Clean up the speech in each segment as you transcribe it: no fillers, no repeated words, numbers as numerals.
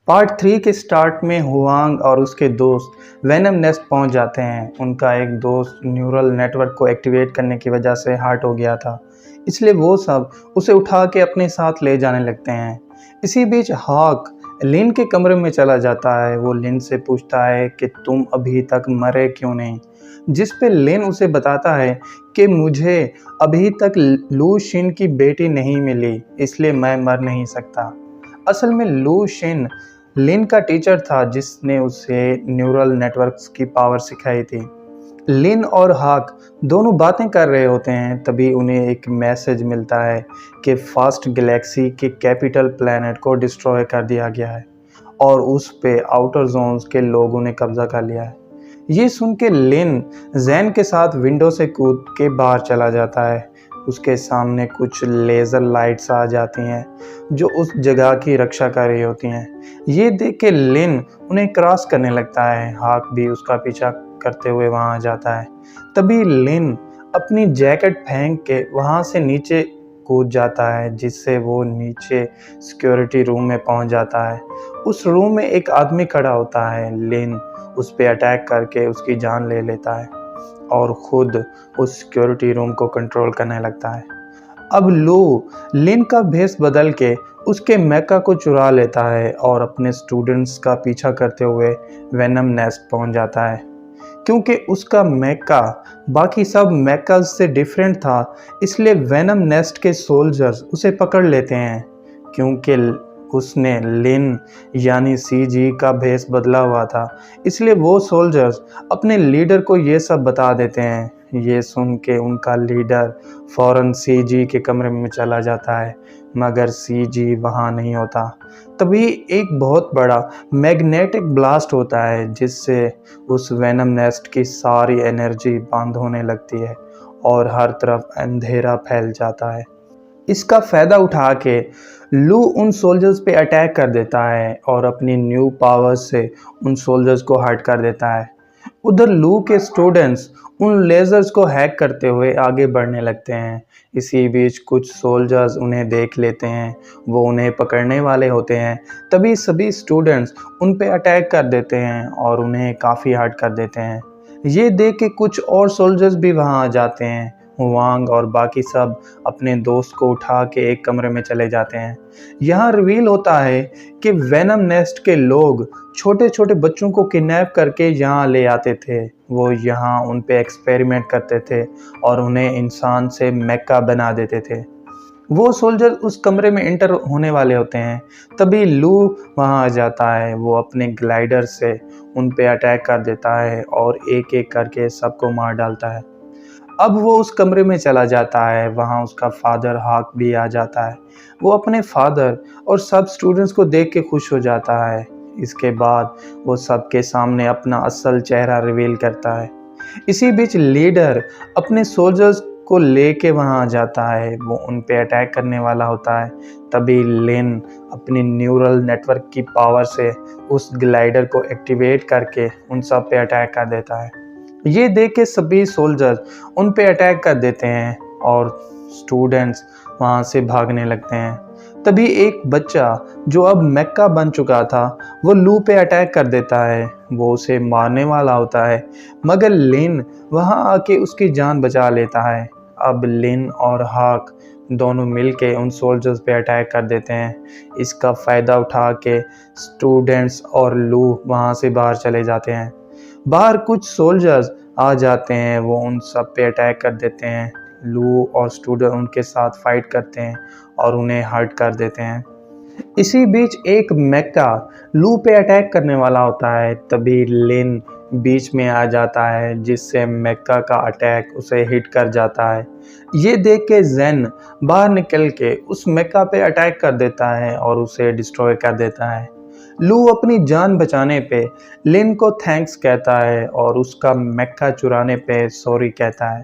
Part 3 के start में Huang और उसके दोस्त वेनम नेस्ट पहुंच जाते हैं। उनका एक दोस्त न्यूरल नेटवर्क को एक्टिवेट करने की वजह से हर्ट हो गया था, इसलिए वो सब उसे उठा के अपने साथ ले जाने लगते हैं। इसी बीच हॉक लिन के कमरे में चला जाता है। वो लिन से पूछता है कि तुम अभी तक मरे क्यों नहीं, जिस पे लिन उसे बताता है कि मुझे अभी तक लू शिन की बेटी नहीं मिली, इसलिए मैं मर नहीं सकता। असल में लू शिन लिन का टीचर था जिसने उसे न्यूरल नेटवर्क्स की पावर सिखाई थी। लिन और हॉक दोनों बातें कर रहे होते हैं, तभी उन्हें एक मैसेज मिलता है कि फास्ट गैलेक्सी के कैपिटल प्लैनेट को डिस्ट्रॉय कर दिया गया है और उस पे आउटर जोन्स के लोगों ने कब्जा कर लिया है। ये सुन के लिन जैन के साथ विंडो से कूद के बाहर चला जाता है। उसके सामने कुछ लेज़र लाइट्स आ जाती हैं जो उस जगह की रक्षा कर रही होती हैं। ये देख के लिन उन्हें क्रॉस करने लगता है। हॉक भी उसका पीछा करते हुए वहां जाता है। तभी लिन अपनी जैकेट फेंक के वहां से नीचे कूद जाता है, जिससे वो नीचे सिक्योरिटी रूम में पहुंच जाता है। उस रूम में एक आदमी खड़ा होता है। लिन उस पर अटैक करके उसकी जान ले लेता है और खुद उस सिक्योरिटी रूम को कंट्रोल करने लगता है। अब लू लिन का भेष बदल के उसके मैका को चुरा लेता है और अपने स्टूडेंट्स का पीछा करते हुए वेनम नेस्ट पहुंच जाता है। क्योंकि उसका मैका बाकी सब मैकाज से डिफरेंट था, इसलिए वेनम नेस्ट के सोल्जर्स उसे पकड़ लेते हैं। क्योंकि उसने लिन यानी सीजी का भेष बदला हुआ था, इसलिए वो सोल्जर्स अपने लीडर को ये सब बता देते हैं। ये सुन के उनका लीडर फौरन सीजी के कमरे में चला जाता है, मगर सीजी वहाँ नहीं होता। तभी एक बहुत बड़ा मैग्नेटिक ब्लास्ट होता है, जिससे उस वेनम नेस्ट की सारी एनर्जी बंद होने लगती है और हर तरफ अंधेरा फैल जाता है। इसका फ़ायदा उठा के लू उन सोल्जर्स पे अटैक कर देता है और अपनी न्यू पावर्स से उन सोल्जर्स को हर्ट कर देता है। उधर लू के स्टूडेंट्स उन लेज़र्स को हैक करते हुए आगे बढ़ने लगते हैं। इसी बीच कुछ सोल्जर्स उन्हें देख लेते हैं, वो उन्हें पकड़ने वाले होते हैं। तभी सभी स्टूडेंट्स उन पे अटैक कर देते हैं और उन्हें काफ़ी हर्ट कर देते हैं। ये देख के कुछ और सोल्जर्स भी वहाँ आ जाते हैं। हुआंग और बाकी सब अपने दोस्त को उठा के एक कमरे में चले जाते हैं। यहाँ रिवील होता है कि वेनम नेस्ट के लोग छोटे छोटे बच्चों को किडनैप करके यहाँ ले आते थे। वो यहाँ उन पे एक्सपेरिमेंट करते थे और उन्हें इंसान से मैका बना देते थे। वो सोल्जर उस कमरे में इंटर होने वाले होते हैं, तभी लू वहाँ आ जाता है। वो अपने ग्लाइडर से उन पे अटैक कर देता है और एक एक करके सबको मार डालता है। अब वो उस कमरे में चला जाता है। वहाँ उसका फादर हॉक भी आ जाता है। वो अपने फादर और सब स्टूडेंट्स को देख के खुश हो जाता है। इसके बाद वो सबके सामने अपना असल चेहरा रिवील करता है। इसी बीच लीडर अपने सोल्जर्स को लेके वहाँ आ जाता है। वो उन पे अटैक करने वाला होता है। तभी लिन अपनी न्यूरल नेटवर्क की पावर से उस ग्लाइडर को एक्टिवेट करके उन सब पे अटैक कर देता है। ये देख के सभी सोल्जर्स उन पे अटैक कर देते हैं और स्टूडेंट्स वहाँ से भागने लगते हैं। तभी एक बच्चा जो अब मैका बन चुका था, वो लू पे अटैक कर देता है। वो उसे मारने वाला होता है, मगर लिन वहाँ आके उसकी जान बचा लेता है। अब लिन और हॉक दोनों मिलके उन सोल्जर्स पे अटैक कर देते हैं। इसका फ़ायदा उठा के स्टूडेंट्स और लू वहाँ से बाहर चले जाते हैं। बाहर कुछ सोल्जर्स आ जाते हैं, वो उन सब पे अटैक कर देते हैं। लू और स्टूडेंट उनके साथ फाइट करते हैं और उन्हें हर्ट कर देते हैं। इसी बीच एक मैका लू पे अटैक करने वाला होता है, तभी लिन बीच में आ जाता है, जिससे मैका का अटैक उसे हिट कर जाता है। ये देख के जेन बाहर निकल के उस मैका पे अटैक कर देता है और उसे डिस्ट्रॉय कर देता है। लू अपनी जान बचाने पे लिन को थैंक्स कहता है और उसका मैका चुराने पे सॉरी कहता है।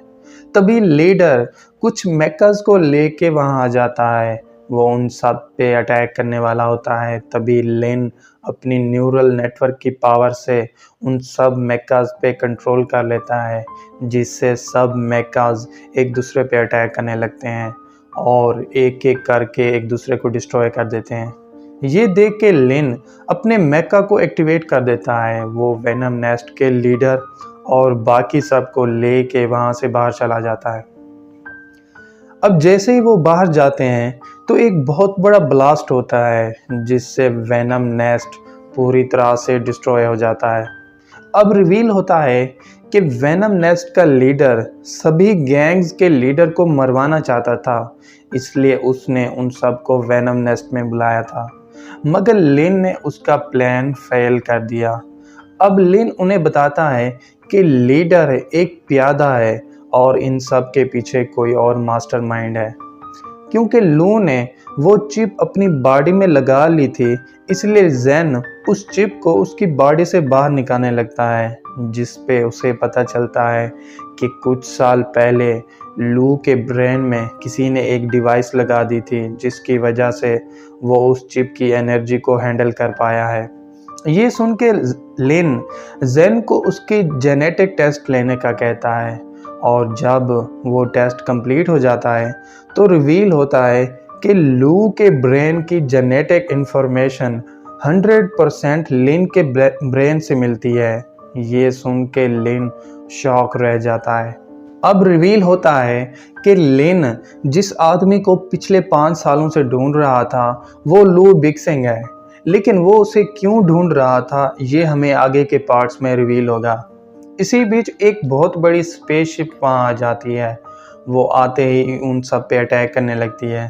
तभी लीडर कुछ मैकाज को लेके वहाँ आ जाता है। वो उन सब पे अटैक करने वाला होता है। तभी लिन अपनी न्यूरल नेटवर्क की पावर से उन सब मैकाज पे कंट्रोल कर लेता है, जिससे सब मैकाज एक दूसरे पे अटैक करने लगते हैं और एक एक करके एक दूसरे को डिस्ट्रॉय कर देते हैं। ये देख के लिन अपने मेका को एक्टिवेट कर देता है। वो वेनम नेस्ट के लीडर और बाकी सब को लेके वहाँ से बाहर चला जाता है। अब जैसे ही वो बाहर जाते हैं तो एक बहुत बड़ा ब्लास्ट होता है जिससे वेनम नेस्ट पूरी तरह से डिस्ट्रॉय हो जाता है। अब रिवील होता है कि वेनम नेस्ट का लीडर सभी गैंग्स के लीडर को मरवाना चाहता था, इसलिए उसने उन सबको वेनम नेस्ट में बुलाया था, मगर लिन ने उसका प्लान फेल कर दिया। अब लिन उन्हें बताता है कि लीडर एक प्यादा है और इन सब के पीछे कोई और मास्टरमाइंड है। क्योंकि लू ने वो चिप अपनी बॉडी में लगा ली थी, इसलिए जेन उस चिप को उसकी बॉडी से बाहर निकालने लगता है, जिस पे उसे पता चलता है कि कुछ साल पहले लू के ब्रेन में किसी ने एक डिवाइस लगा दी थी, जिसकी वजह से वो उस चिप की एनर्जी को हैंडल कर पाया है। ये सुन के लिन जेन को उसकी जेनेटिक टेस्ट लेने का कहता है, और जब वो टेस्ट कंप्लीट हो जाता है तो रिवील होता है कि लू के ब्रेन की जेनेटिक इंफॉर्मेशन 100% लिन के ब्रेन से मिलती है। ये सुन के लिन शॉक रह जाता है। अब रिवील होता है कि लिन जिस आदमी को पिछले 5 सालों से ढूंढ रहा था वो लू बिक्सिंग है, लेकिन वो उसे क्यों ढूंढ रहा था ये हमें आगे के पार्ट्स में रिवील होगा। इसी बीच एक बहुत बड़ी स्पेसशिप वहाँ आ जाती है। वो आते ही उन सब पे अटैक करने लगती है।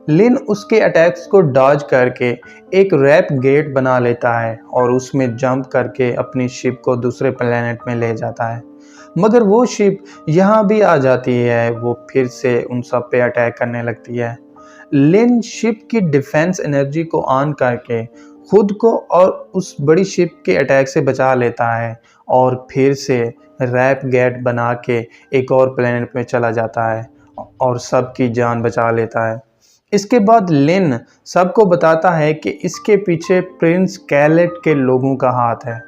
लिन उसके अटैक्स को डॉज करके एक रैप गेट बना लेता है और उसमें जंप करके अपनी शिप को दूसरे प्लेनेट में ले जाता है, मगर वो शिप यहाँ भी आ जाती है। वो फिर से उन सब पे अटैक करने लगती है। लिन शिप की डिफेंस एनर्जी को ऑन करके खुद को और उस बड़ी शिप के अटैक से बचा लेता है और फिर से रैप गेट बना के एक और प्लेनेट में चला जाता है और सबकी जान बचा लेता है। इसके बाद लिन सबको बताता है कि इसके पीछे प्रिंस कैलेट के लोगों का हाथ है।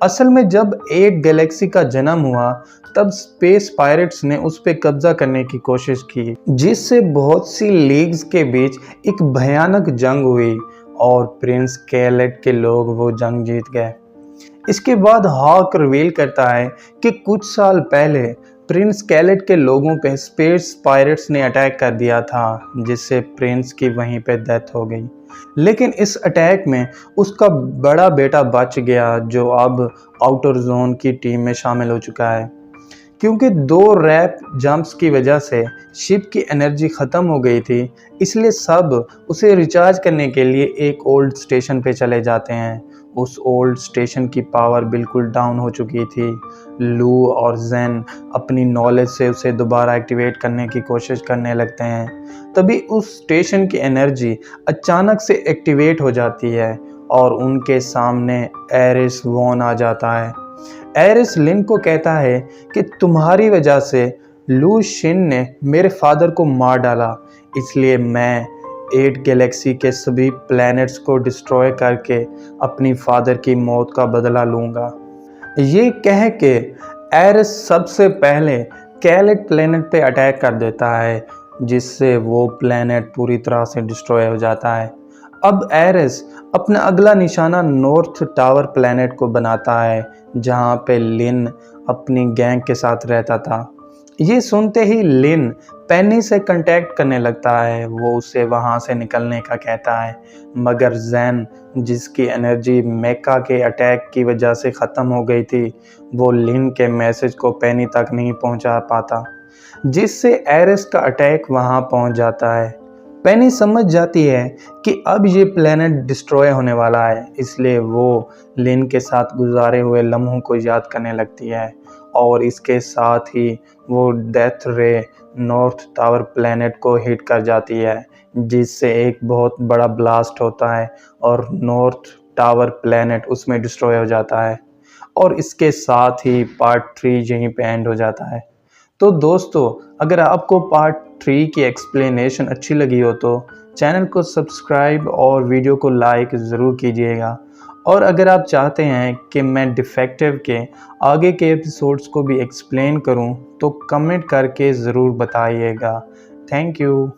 असल में जब 8 गैलेक्सी का जन्म हुआ तब स्पेस पायरेट्स ने उस पर कब्जा करने की कोशिश की, जिससे बहुत सी लीग्स के बीच एक भयानक जंग हुई और प्रिंस कैलेट के लोग वो जंग जीत गए। इसके बाद हॉक रिवील करता है कि कुछ साल पहले प्रिंस कैलेट के लोगों पे स्पेस पायरेट्स ने अटैक कर दिया था, जिससे प्रिंस की वहीं पे डेथ हो गई। लेकिन इस अटैक में उसका बड़ा बेटा बच गया, जो अब आउटर जोन की टीम में शामिल हो चुका है। क्योंकि 2 रैप जंप्स की वजह से शिप की एनर्जी ख़त्म हो गई थी, इसलिए सब उसे रिचार्ज करने के लिए एक ओल्ड स्टेशन पे चले जाते हैं। उस ओल्ड स्टेशन की पावर बिल्कुल डाउन हो चुकी थी। लू और जेन अपनी नॉलेज से उसे दोबारा एक्टिवेट करने की कोशिश करने लगते हैं। तभी उस स्टेशन की एनर्जी अचानक से एक्टिवेट हो जाती है और उनके सामने एरिस वॉन आ जाता है। एरिस लिन को कहता है कि तुम्हारी वजह से लू शिन ने मेरे फादर को मार डाला, इसलिए मैं 8 गैलेक्सी के सभी प्लैनेट्स को डिस्ट्रॉय करके अपनी फादर की मौत का बदला लूँगा। ये कह के एरिस सबसे पहले कैलेट प्लैनेट पे अटैक कर देता है, जिससे वो प्लैनेट पूरी तरह से डिस्ट्रॉय हो जाता है। अब एरिस अपना अगला निशाना नॉर्थ टावर प्लैनेट को बनाता है, जहाँ पे लिन अपनी गैंग के साथ रहता था। ये सुनते ही लिन पेनी से कांटेक्ट करने लगता है। वो उसे वहाँ से निकलने का कहता है, मगर जेन जिसकी एनर्जी मेका के अटैक की वजह से ख़त्म हो गई थी, वो लिन के मैसेज को पेनी तक नहीं पहुँचा पाता, जिससे एरिस का अटैक वहाँ पहुँच जाता है। पेनी समझ जाती है कि अब ये प्लेनेट डिस्ट्रॉय होने वाला है, इसलिए वो लिन के साथ गुजारे हुए लम्हों को याद करने लगती है और इसके साथ ही वो डेथ रे नॉर्थ टावर प्लेनेट को हिट कर जाती है, जिससे एक बहुत बड़ा ब्लास्ट होता है और नॉर्थ टावर प्लेनेट उसमें डिस्ट्रॉय हो जाता है। और इसके साथ ही पार्ट 3 यहीं पे एंड हो जाता है। तो दोस्तों, अगर आपको पार्ट 3 की एक्सप्लेनेशन अच्छी लगी हो तो चैनल को सब्सक्राइब और वीडियो को लाइक ज़रूर कीजिएगा। और अगर आप चाहते हैं कि मैं डिफेक्टिव के आगे के एपिसोड्स को भी एक्सप्लेन करूं, तो कमेंट करके ज़रूर बताइएगा। Thank you.